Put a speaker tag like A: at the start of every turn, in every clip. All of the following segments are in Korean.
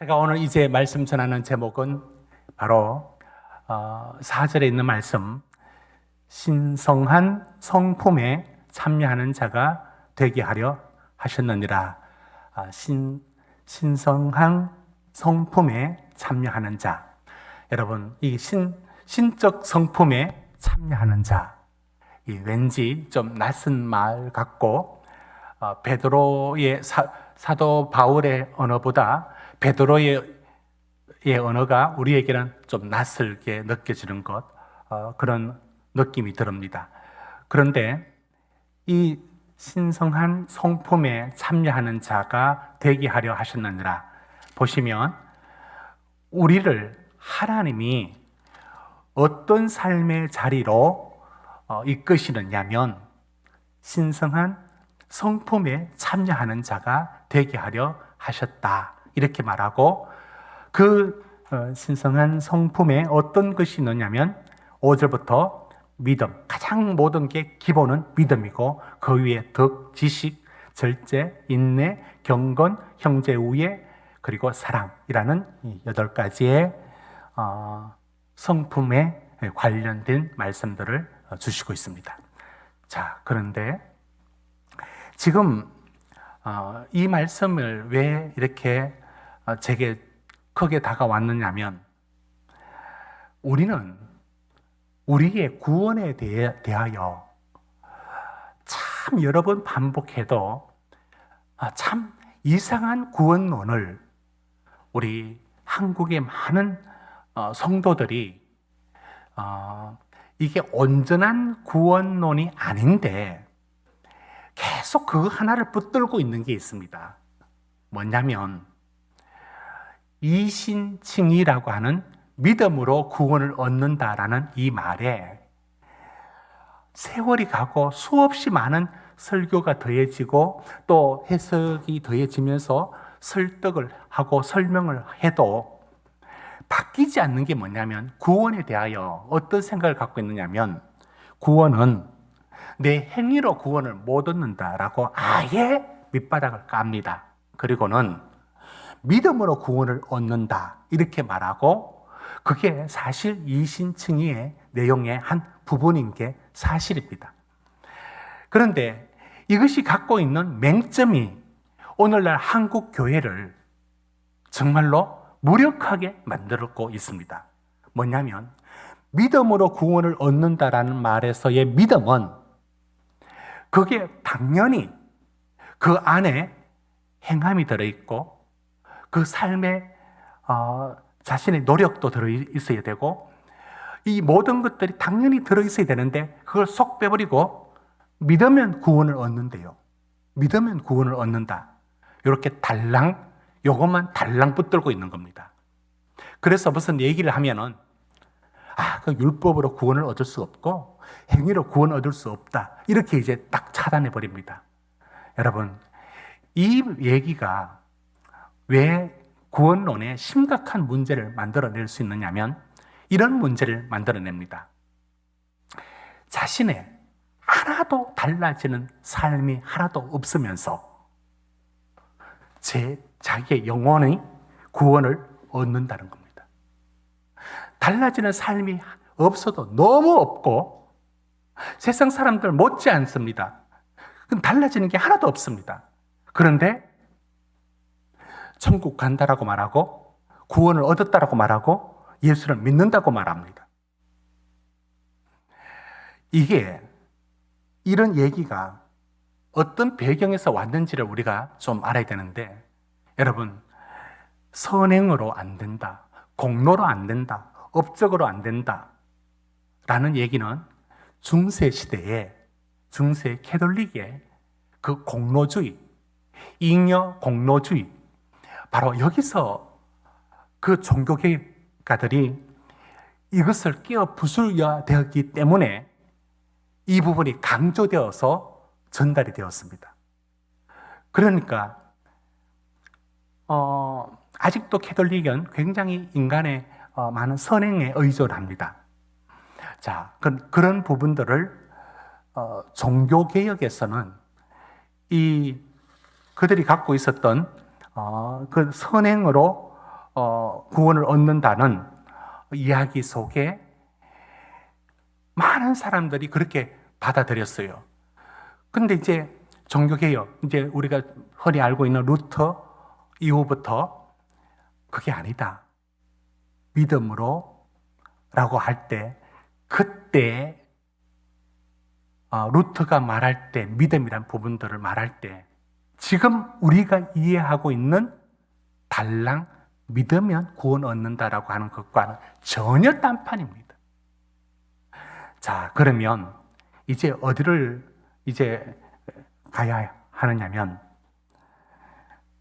A: 제가 오늘 이제 말씀 전하는 제목은 바로 4절에 있는 말씀, 신성한 성품에 참여하는 자가 되게 하려 하셨느니라. 신성한 성품에 참여하는 자. 여러분, 이 신적 성품에 참여하는 자, 이 왠지 좀 낯선 말 같고 베드로의 사도 바울의 언어보다 베드로의 언어가 우리에게는 좀 낯설게 느껴지는 그런 느낌이 듭니다. 그런데 이 신성한 성품에 참여하는 자가 되게 하려 하셨느니라. 보시면 우리를 하나님이 어떤 삶의 자리로 이끄시느냐면 신성한 성품에 참여하는 자가 되게 하려 하셨다. 이렇게 말하고 그 신성한 성품에 어떤 것이 있느냐면 5절부터 믿음, 가장 모든 게 기본은 믿음이고 그 위에 덕, 지식, 절제, 인내, 경건, 형제 우애, 그리고 사랑이라는 이 8가지의 성품에 관련된 말씀들을 주시고 있습니다. 자, 그런데 지금 이 말씀을 왜 이렇게 제게 크게 다가왔느냐면 우리는 우리의 구원에 대하여 참 여러 번 반복해도 참 이상한 구원론을 우리 한국의 많은 성도들이 이게 온전한 구원론이 아닌데 계속 그 하나를 붙들고 있는 게 있습니다. 뭐냐면 이신칭의라고 하는 믿음으로 구원을 얻는다라는 이 말에 세월이 가고 수없이 많은 설교가 더해지고 또 해석이 더해지면서 설득을 하고 설명을 해도 바뀌지 않는 게 뭐냐면 구원에 대하여 어떤 생각을 갖고 있느냐면 구원은 내 행위로 구원을 못 얻는다라고 아예 밑바닥을 깝니다. 그리고는 믿음으로 구원을 얻는다 이렇게 말하고 그게 사실 이신칭의의 내용의 한 부분인 게 사실입니다. 그런데 이것이 갖고 있는 맹점이 오늘날 한국 교회를 정말로 무력하게 만들고 있습니다. 뭐냐면 믿음으로 구원을 얻는다라는 말에서의 믿음은 그게 당연히 그 안에 행함이 들어있고 그 삶에 자신의 노력도 들어있어야 되고 이 모든 것들이 당연히 들어있어야 되는데 그걸 쏙 빼버리고 믿으면 구원을 얻는데요. 믿으면 구원을 얻는다. 이렇게 요것만 달랑 붙들고 있는 겁니다. 그래서 무슨 얘기를 하면은 그 율법으로 구원을 얻을 수 없고 행위로 구원을 얻을 수 없다. 이렇게 이제 딱 차단해 버립니다. 여러분, 이 얘기가 왜 구원론에 심각한 문제를 만들어낼 수 있느냐면 이런 문제를 만들어냅니다. 자신의 하나도 달라지는 삶이 하나도 없으면서 자기의 영혼의 구원을 얻는다는 겁니다. 달라지는 삶이 없어도 너무 없고 세상 사람들 못지 않습니다. 달라지는 게 하나도 없습니다. 그런데 천국 간다라고 말하고 구원을 얻었다라고 말하고 예수를 믿는다고 말합니다. 이런 얘기가 어떤 배경에서 왔는지를 우리가 좀 알아야 되는데 여러분, 선행으로 안 된다, 공로로 안 된다, 업적으로 안 된다 라는 얘기는 중세 시대에 중세 캐톨릭의 그 공로주의, 잉여 공로주의, 바로 여기서 그 종교개혁가들이 이것을 깨어 부수려 되었기 때문에 이 부분이 강조되어서 전달이 되었습니다. 그러니까 아직도 캐톨릭은 굉장히 인간의 많은 선행에 의존합니다. 자, 그런 부분들을 종교개혁에서는 그들이 갖고 있었던 그 선행으로 구원을 얻는다는 이야기 속에 많은 사람들이 그렇게 받아들였어요. 근데 이제 종교개혁, 이제 우리가 흔히 알고 있는 루터 이후부터 그게 아니다. 믿음으로 라고 할 때, 그때 루터가 말할 때, 믿음이란 부분들을 말할 때, 지금 우리가 이해하고 있는 달랑 믿으면 구원 얻는다라고 하는 것과는 전혀 딴판입니다. 자, 그러면 이제 어디를 이제 가야 하느냐면,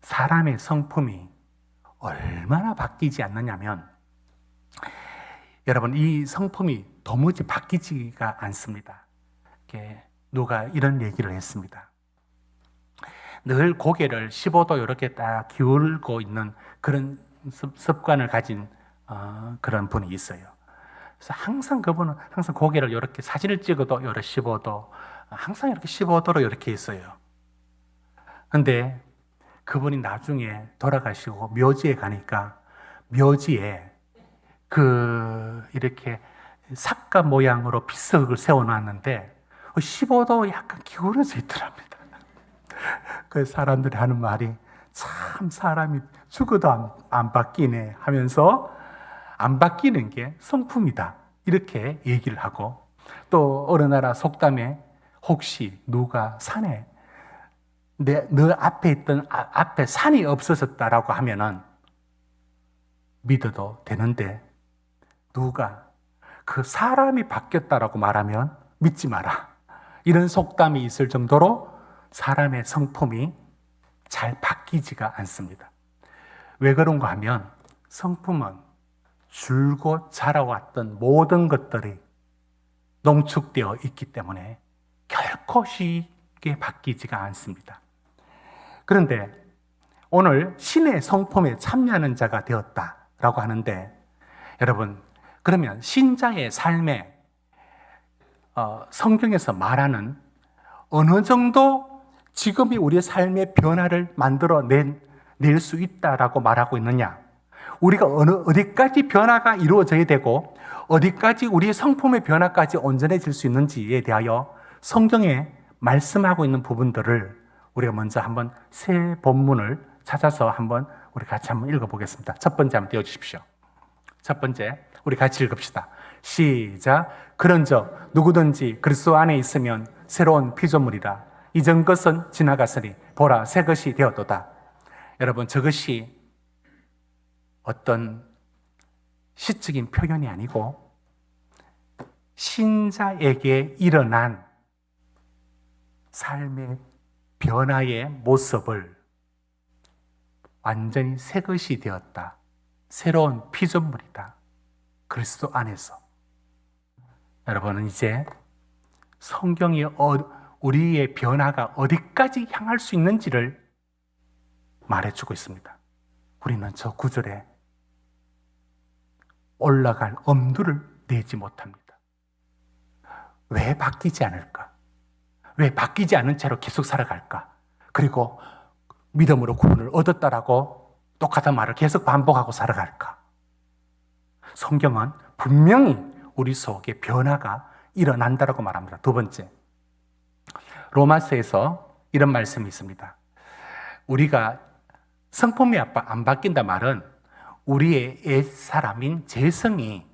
A: 사람의 성품이 얼마나 바뀌지 않느냐면, 여러분, 이 성품이 도무지 바뀌지가 않습니다. 누가 이런 얘기를 했습니다. 늘 고개를 15도 이렇게 딱 기울고 있는 그런 습관을 가진 그런 분이 있어요. 그래서 항상 그분은 항상 고개를 이렇게 사진을 찍어도 이렇게 15도, 항상 이렇게 15도로 이렇게 있어요. 근데 그분이 나중에 돌아가시고 묘지에 가니까 묘지에 이렇게 삭가 모양으로 비석을 세워놨는데 15도 약간 기울어져 있더랍니다. 그 사람들이 하는 말이 참 사람이 죽어도 안 바뀌네 하면서 안 바뀌는 게 성품이다. 이렇게 얘기를 하고 또 어느 나라 속담에 혹시 누가 산에 너 앞에 있던 앞에 산이 없어졌다라고 하면은 믿어도 되는데 누가 그 사람이 바뀌었다라고 말하면 믿지 마라. 이런 속담이 있을 정도로 사람의 성품이 잘 바뀌지가 않습니다. 왜 그런가 하면 성품은 줄곧 자라왔던 모든 것들이 농축되어 있기 때문에 결코 쉽게 바뀌지가 않습니다. 그런데 오늘 신의 성품에 참여하는 자가 되었다라고 하는데 여러분, 그러면 신자의 삶에 성경에서 말하는 어느 정도 지금이 우리의 삶의 변화를 만들어낼 수 있다라고 말하고 있느냐? 우리가 어디까지 변화가 이루어져야 되고 어디까지 우리의 성품의 변화까지 온전해질 수 있는지에 대하여 성경에 말씀하고 있는 부분들을 우리가 먼저 한번 세 본문을 찾아서 한번 우리 같이 한번 읽어보겠습니다. 첫 번째 한번 띄워주십시오. 첫 번째, 우리 같이 읽읍시다. 시작. 그런즉 누구든지 그리스도 안에 있으면 새로운 피조물이라. 이전 것은 지나갔으니 보라 새 것이 되었도다. 여러분, 저것이 어떤 시적인 표현이 아니고 신자에게 일어난 삶의 변화의 모습을 완전히 새 것이 되었다. 새로운 피조물이다. 그리스도 안에서. 여러분은 이제 성경이 우리의 변화가 어디까지 향할 수 있는지를 말해주고 있습니다. 우리는 저 구절에 올라갈 엄두를 내지 못합니다. 왜 바뀌지 않을까? 왜 바뀌지 않은 채로 계속 살아갈까? 그리고 믿음으로 구원을 얻었다라고 똑같은 말을 계속 반복하고 살아갈까? 성경은 분명히 우리 속에 변화가 일어난다라고 말합니다. 두 번째, 로마서에서 이런 말씀이 있습니다. 우리가 성품이 안 바뀐다 말은 우리의 옛사람인 재성이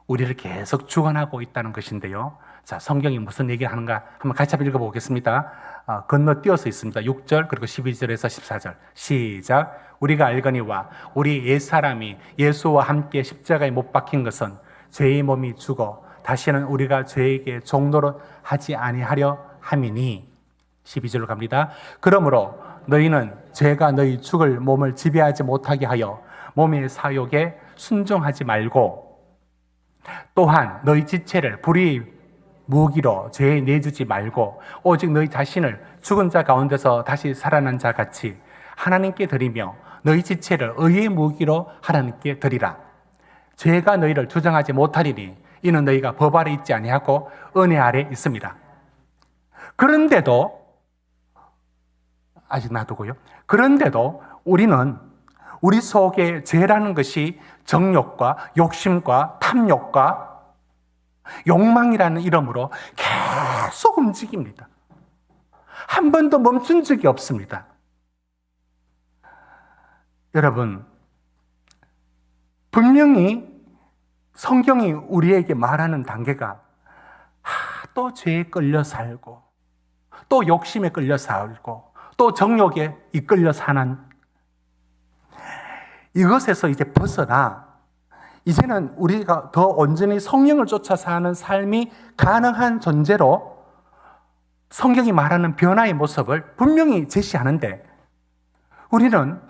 A: 우리를 계속 주관하고 있다는 것인데요. 자, 성경이 무슨 얘기를 하는가 한번 같이 한번 읽어보겠습니다. 건너뛰어서 있습니다. 6절 그리고 12절에서 14절 시작. 우리가 알거니와 우리 옛사람이 예수와 함께 십자가에 못 박힌 것은 죄의 몸이 죽어 다시는 우리가 죄에게 종노릇 하지 아니하려 함이니 12절로 갑니다. 그러므로 너희는 죄가 너희 죽을 몸을 지배하지 못하게 하여 몸의 사욕에 순종하지 말고 또한 너희 지체를 불의의 무기로 죄에 내주지 말고 오직 너희 자신을 죽은 자 가운데서 다시 살아난 자 같이 하나님께 드리며 너희 지체를 의의 무기로 하나님께 드리라. 죄가 너희를 주장하지 못하리니 이는 너희가 법 아래 있지 아니하고 은혜 아래 있습니다. 그런데도 아직 놔두고요. 그런데도 우리는 우리 속에 죄라는 것이 정욕과 욕심과 탐욕과 욕망이라는 이름으로 계속 움직입니다. 한 번도 멈춘 적이 없습니다. 여러분, 분명히 성경이 우리에게 말하는 단계가 또 죄에 끌려 살고 또 욕심에 끌려 살고 또 정욕에 이끌려 사는 이것에서 이제 벗어나 이제는 우리가 더 온전히 성령을 쫓아 사는 삶이 가능한 존재로 성경이 말하는 변화의 모습을 분명히 제시하는데 우리는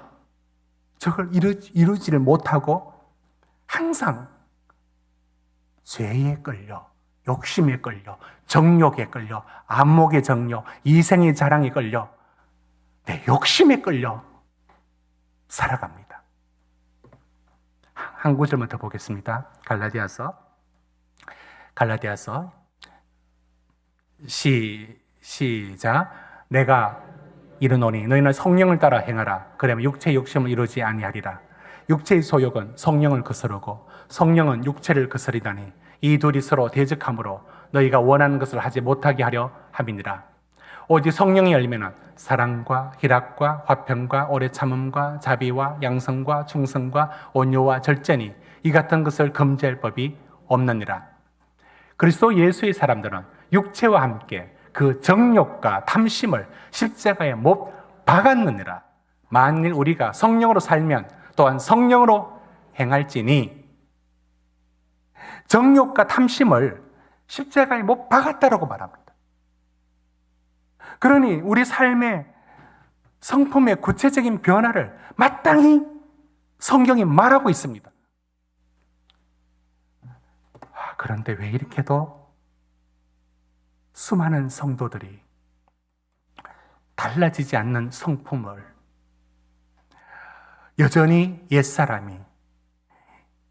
A: 저걸 이루지를 못하고 항상 죄에 끌려, 욕심에 끌려, 정욕에 끌려, 안목의 정욕, 이생의 자랑에 끌려, 내 욕심에 끌려 살아갑니다. 한 구절만 더 보겠습니다. 갈라디아서 시작. 내가 이르노니 너희는 성령을 따라 행하라. 그러면 육체의 욕심을 이루지 아니하리라. 육체의 소욕은 성령을 거스르고 성령은 육체를 거스리다니 이 둘이 서로 대적하므로 너희가 원하는 것을 하지 못하게 하려 함이니라. 오직 성령이 열매는 사랑과 희락과 화평과 오래 참음과 자비와 양성과 충성과 온유와 절제니 이 같은 것을 금지할 법이 없느니라. 그리스도 예수의 사람들은 육체와 함께 그 정욕과 탐심을 십자가에 못 박았느니라. 만일 우리가 성령으로 살면 또한 성령으로 행할지니 정욕과 탐심을 십자가에 못 박았다라고 말합니다. 그러니 우리 삶의 성품의 구체적인 변화를 마땅히 성경이 말하고 있습니다. 그런데 왜 이렇게도 수많은 성도들이 달라지지 않는 성품을 여전히 옛사람이,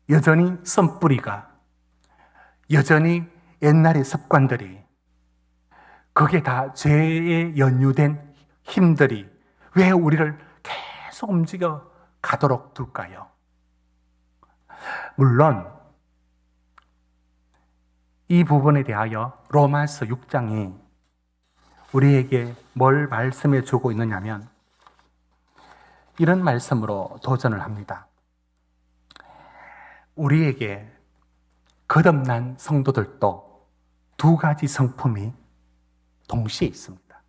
A: 여전히 썸뿌리가, 여전히 옛날의 습관들이, 그게 다 죄에 연유된 힘들이 왜 우리를 계속 움직여 가도록 둘까요? 물론 이 부분에 대하여 로마서 6장이 우리에게 뭘 말씀해 주고 있느냐면 이런 말씀으로 도전을 합니다. 우리에게 거듭난 성도들도 두 가지 성품이 동시에 있습니다.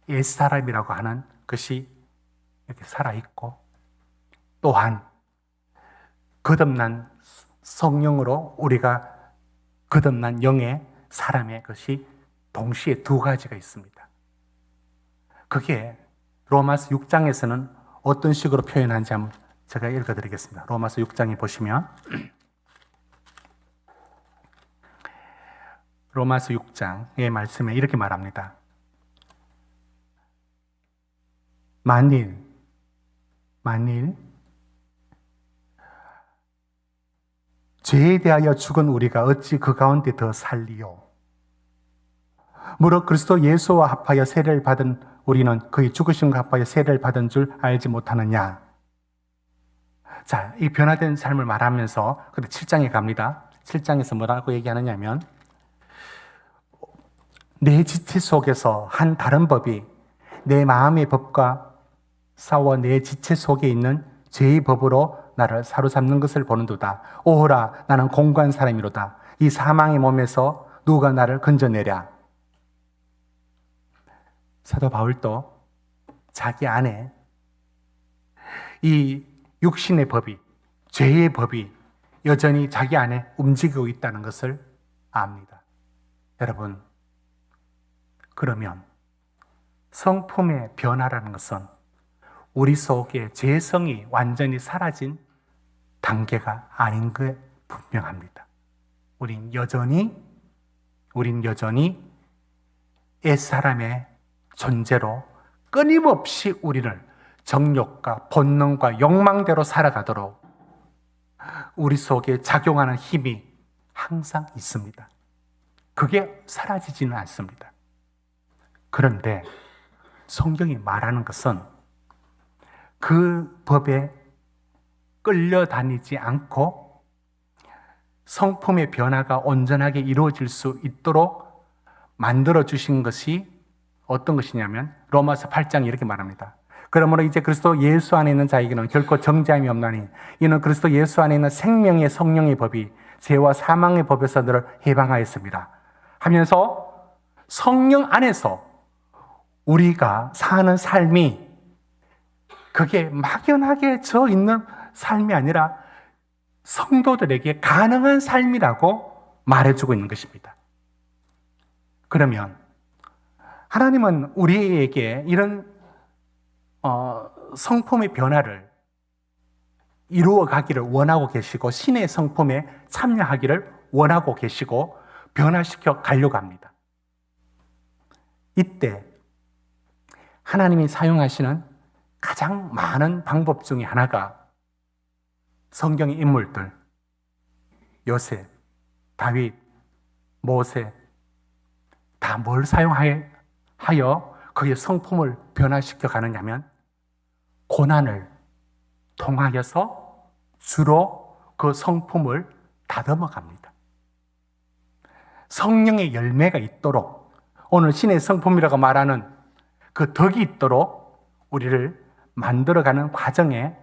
A: 옛사람이라고 하는 것이 이렇게 살아있고 또한 거듭난 성령으로 우리가 거듭난 영의 사람의 것이 동시에 두 가지가 있습니다. 그게 로마서 6장에서는 어떤 식으로 표현하는지 한번 제가 읽어드리겠습니다. 로마서 6장에 보시면 로마서 6장의 말씀에 이렇게 말합니다. 만일 죄에 대하여 죽은 우리가 어찌 그 가운데 더 살리요? 무릇 그리스도 예수와 합하여 세례를 받은 우리는 그의 죽으심과 합하여 세례를 받은 줄 알지 못하느냐? 자, 이 변화된 삶을 말하면서 근데 7장에 갑니다. 7장에서 뭐라고 얘기하느냐면 내 지체 속에서 한 다른 법이 내 마음의 법과 싸워 내 지체 속에 있는 죄의 법으로 나를 사로잡는 것을 보는도다. 오호라, 나는 공고한 사람이로다. 이 사망의 몸에서 누가 나를 건져내랴. 사도 바울도 자기 안에 이 육신의 법이, 죄의 법이 여전히 자기 안에 움직이고 있다는 것을 압니다. 여러분, 그러면 성품의 변화라는 것은 우리 속에 죄성이 완전히 사라진 단계가 아닌 게 분명합니다. 우린 여전히 옛사람의 존재로 끊임없이 우리를 정욕과 본능과 욕망대로 살아가도록 우리 속에 작용하는 힘이 항상 있습니다. 그게 사라지지는 않습니다. 그런데 성경이 말하는 것은 그 법의 끌려다니지 않고 성품의 변화가 온전하게 이루어질 수 있도록 만들어 주신 것이 어떤 것이냐면 로마서 8장 이렇게 말합니다. 그러므로 이제 그리스도 예수 안에 있는 자에게는 결코 정죄함이 없나니 이는 그리스도 예수 안에 있는 생명의 성령의 법이 죄와 사망의 법에서 너를 해방하였습니다 하면서 성령 안에서 우리가 사는 삶이 그게 막연하게 저 있는 삶이 아니라 성도들에게 가능한 삶이라고 말해주고 있는 것입니다. 그러면 하나님은 우리에게 이런 성품의 변화를 이루어 가기를 원하고 계시고 신의 성품에 참여하기를 원하고 계시고 변화시켜 가려고 합니다. 이때 하나님이 사용하시는 가장 많은 방법 중에 하나가 성경의 인물들, 요셉, 다윗, 모세 다 뭘 사용하여 그의 성품을 변화시켜 가느냐면 고난을 통하여서 주로 그 성품을 다듬어 갑니다. 성령의 열매가 있도록 오늘 신의 성품이라고 말하는 그 덕이 있도록 우리를 만들어가는 과정에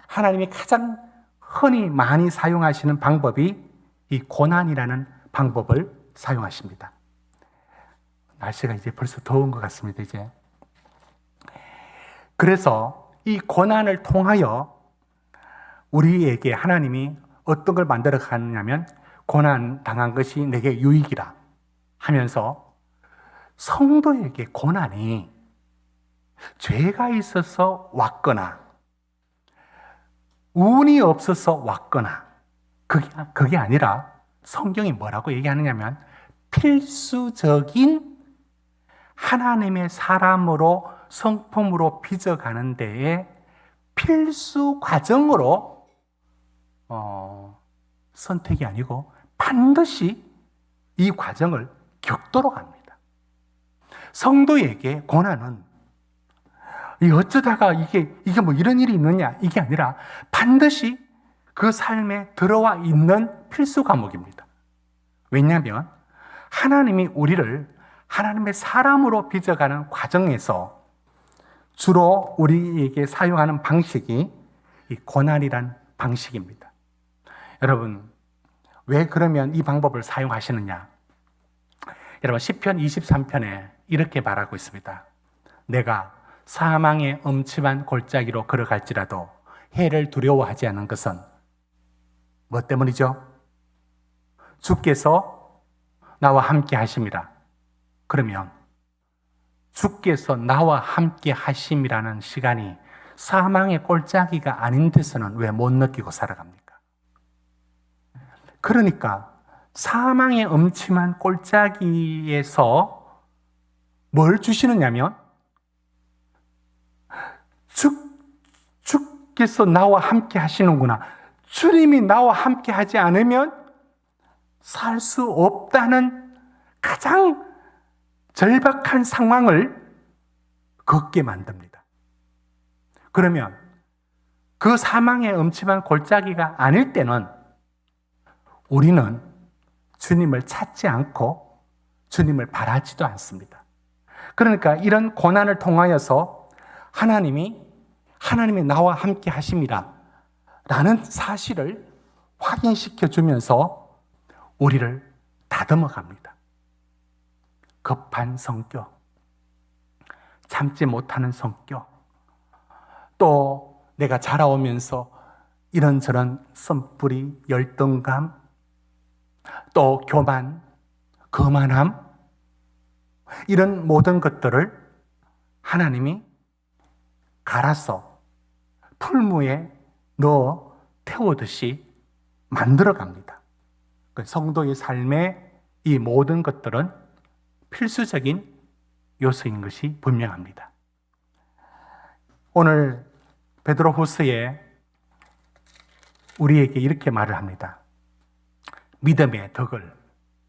A: 하나님이 가장 흔히 많이 사용하시는 방법이 이 고난이라는 방법을 사용하십니다. 날씨가 이제 벌써 더운 것 같습니다, 이제. 그래서 이 고난을 통하여 우리에게 하나님이 어떤 걸 만들어 가느냐면 고난 당한 것이 내게 유익이라 하면서 성도에게 고난이 죄가 있어서 왔거나 운이 없어서 왔거나 그게 아니라 성경이 뭐라고 얘기하느냐면 필수적인 하나님의 사람으로 성품으로 빚어가는 데에 필수 과정으로 선택이 아니고 반드시 이 과정을 겪도록 합니다. 성도에게 고난은 어쩌다가 이게 뭐 이런 일이 있느냐 이게 아니라 반드시 그 삶에 들어와 있는 필수 과목입니다. 왜냐하면 하나님이 우리를 하나님의 사람으로 빚어가는 과정에서 주로 우리에게 사용하는 방식이 이 고난이란 방식입니다. 여러분, 왜 그러면 이 방법을 사용하시느냐? 여러분, 시편 23편에 이렇게 말하고 있습니다. 내가 사망의 음침한 골짜기로 걸어갈지라도 해를 두려워하지 않는 것은 뭐 때문이죠? 주께서 나와 함께 하심이라. 그러면 주께서 나와 함께 하심이라는 시간이 사망의 골짜기가 아닌 데서는 왜 못 느끼고 살아갑니까? 그러니까 사망의 음침한 골짜기에서 뭘 주시느냐면 주께서 나와 함께 하시는구나. 주님이 나와 함께 하지 않으면 살 수 없다는 가장 절박한 상황을 겪게 만듭니다. 그러면 그 사망의 음침한 골짜기가 아닐 때는 우리는 주님을 찾지 않고 주님을 바라지도 않습니다. 그러니까 이런 고난을 통하여서 하나님이 나와 함께 하심이라 라는 사실을 확인시켜 주면서 우리를 다듬어 갑니다. 급한 성격, 참지 못하는 성격, 또 내가 자라오면서 이런저런 선뿌리, 열등감, 또 교만, 거만함, 이런 모든 것들을 하나님이 갈아서 풀무에 넣어 태우듯이 만들어 갑니다. 성도의 삶의 이 모든 것들은 필수적인 요소인 것이 분명합니다. 오늘 베드로후서에 우리에게 이렇게 말을 합니다. 믿음의 덕을,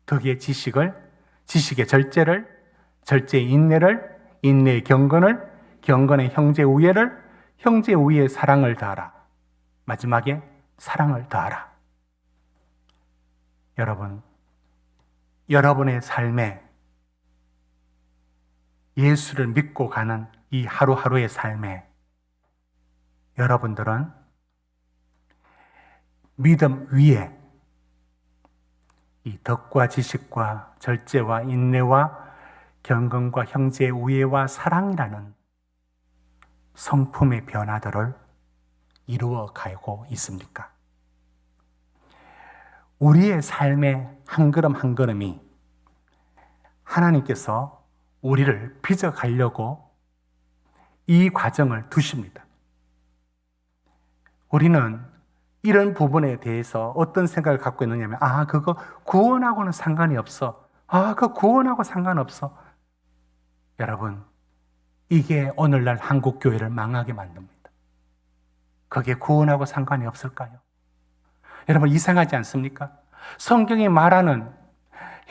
A: 덕의 지식을, 지식의 절제를, 절제의 인내를, 인내의 경건을, 경건의 형제 우애를, 형제 우애의 사랑을 다하라. 마지막에 사랑을 더하라. 여러분, 여러분의 삶에 예수를 믿고 가는 이 하루하루의 삶에 여러분들은 믿음 위에 이 덕과 지식과 절제와 인내와 경건과 형제의 우애와 사랑이라는 성품의 변화들을 이루어 가고 있습니까? 우리의 삶의 한 걸음 한 걸음이 하나님께서 우리를 빚어가려고 이 과정을 두십니다. 우리는 이런 부분에 대해서 어떤 생각을 갖고 있느냐면, 그거 구원하고는 상관이 없어. 그거 구원하고 상관없어. 여러분, 이게 오늘날 한국 교회를 망하게 만듭니다. 그게 구원하고 상관이 없을까요? 여러분, 이상하지 않습니까? 성경이 말하는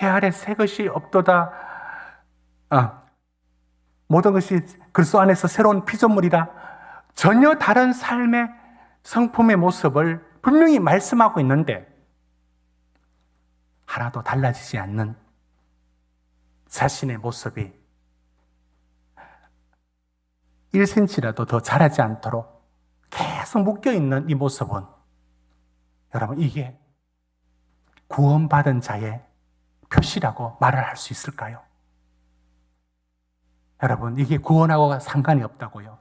A: 해 아래 새 것이 없도다. 모든 것이 그리스도 안에서 새로운 피조물이라. 전혀 다른 삶의 성품의 모습을 분명히 말씀하고 있는데 하나도 달라지지 않는 자신의 모습이 1cm라도 더 자라지 않도록 계속 묶여있는 이 모습은, 여러분, 이게 구원받은 자의 표시라고 말을 할 수 있을까요? 여러분, 이게 구원하고 상관이 없다고요.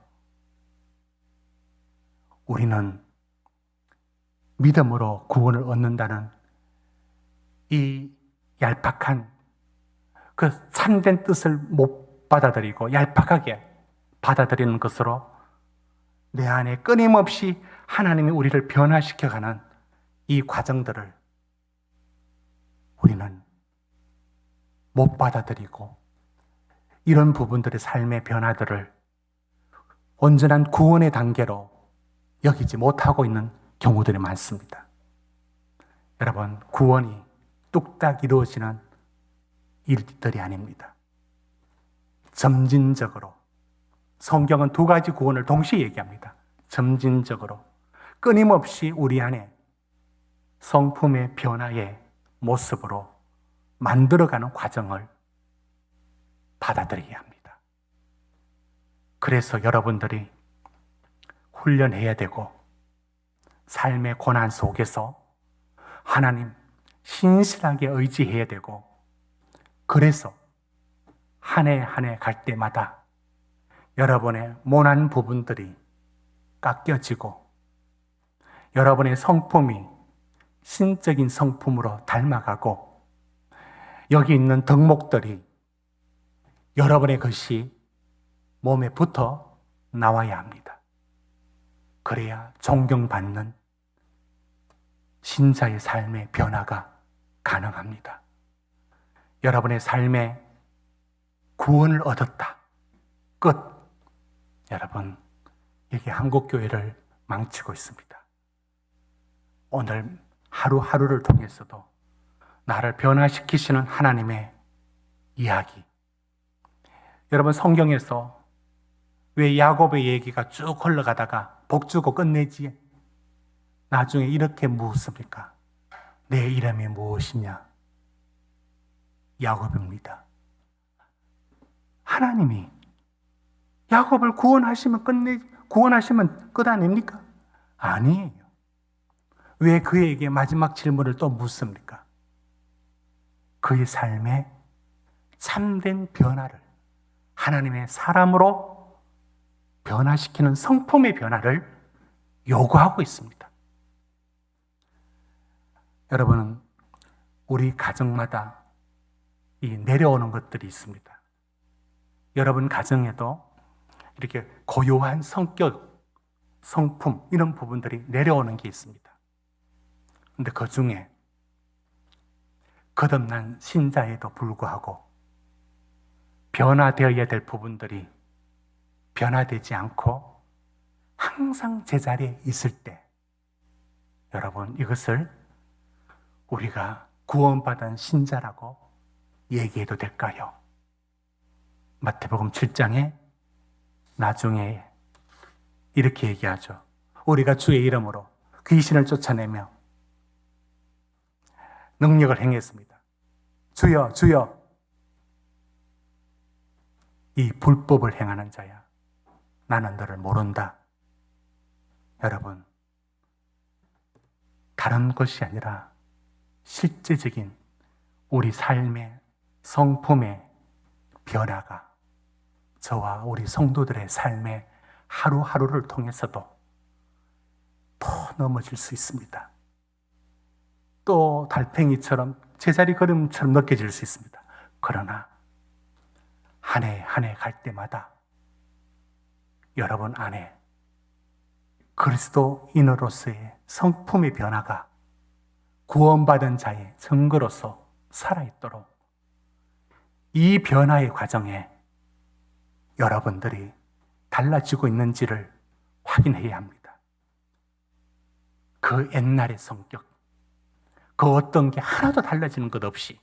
A: 우리는 믿음으로 구원을 얻는다는 이 얄팍한 그 참된 뜻을 못 받아들이고 얄팍하게 받아들이는 것으로 내 안에 끊임없이 하나님이 우리를 변화시켜가는 이 과정들을 우리는 못 받아들이고 이런 부분들의 삶의 변화들을 온전한 구원의 단계로 여기지 못하고 있는 경우들이 많습니다. 여러분, 구원이 뚝딱 이루어지는 일들이 아닙니다. 점진적으로, 성경은 두 가지 구원을 동시에 얘기합니다. 점진적으로, 끊임없이 우리 안에 성품의 변화의 모습으로 만들어가는 과정을 받아들여야 합니다. 그래서 여러분들이 훈련해야 되고 삶의 고난 속에서 하나님 신실하게 의지해야 되고, 그래서 한 해 한 해 갈 때마다 여러분의 모난 부분들이 깎여지고 여러분의 성품이 신적인 성품으로 닮아가고 여기 있는 덕목들이 여러분의 것이 몸에 붙어 나와야 합니다. 그래야 존경받는 신자의 삶의 변화가 가능합니다. 여러분의 삶에 구원을 얻었다. 끝. 여러분, 이게 한국교회를 망치고 있습니다. 오늘 하루하루를 통해서도 나를 변화시키시는 하나님의 이야기. 여러분, 성경에서 왜 야곱의 얘기가 쭉 흘러가다가 복 주고 끝내지? 나중에 이렇게 묻습니까? 내 이름이 무엇이냐? 야곱입니다. 하나님이 야곱을 구원하시면 끝 아닙니까? 아니에요. 왜 그에게 마지막 질문을 또 묻습니까? 그의 삶에 참된 변화를, 하나님의 사람으로 변화시키는 성품의 변화를 요구하고 있습니다. 여러분은 우리 가정마다 이 내려오는 것들이 있습니다. 여러분 가정에도 이렇게 고요한 성격, 성품, 이런 부분들이 내려오는 게 있습니다. 근데 그 중에 거듭난 신자에도 불구하고 변화되어야 될 부분들이 변화되지 않고 항상 제자리에 있을 때, 여러분, 이것을 우리가 구원받은 신자라고 얘기해도 될까요? 마태복음 7장에 나중에 이렇게 얘기하죠. 우리가 주의 이름으로 귀신을 쫓아내며 능력을 행했습니다. 주여, 주여, 이 불법을 행하는 자야, 나는 너를 모른다. 여러분, 다른 것이 아니라 실제적인 우리 삶의 성품의 변화가 저와 우리 성도들의 삶의 하루하루를 통해서도 또 넘어질 수 있습니다. 또 달팽이처럼 제자리 걸음처럼 느껴질 수 있습니다. 그러나 한 해 한 해 갈 때마다 여러분 안에 그리스도인으로서의 성품의 변화가 구원받은 자의 증거로서 살아있도록 이 변화의 과정에 여러분들이 달라지고 있는지를 확인해야 합니다. 그 옛날의 성격, 그 어떤 게 하나도 달라지는 것 없이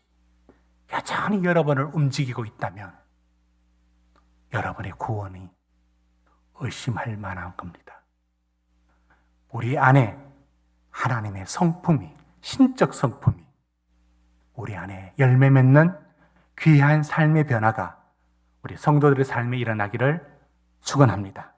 A: 여전히 여러분을 움직이고 있다면 여러분의 구원이 의심할 만한 겁니다. 우리 안에 하나님의 성품이, 신적 성품이 우리 안에 열매 맺는 귀한 삶의 변화가 우리 성도들의 삶에 일어나기를 축원합니다.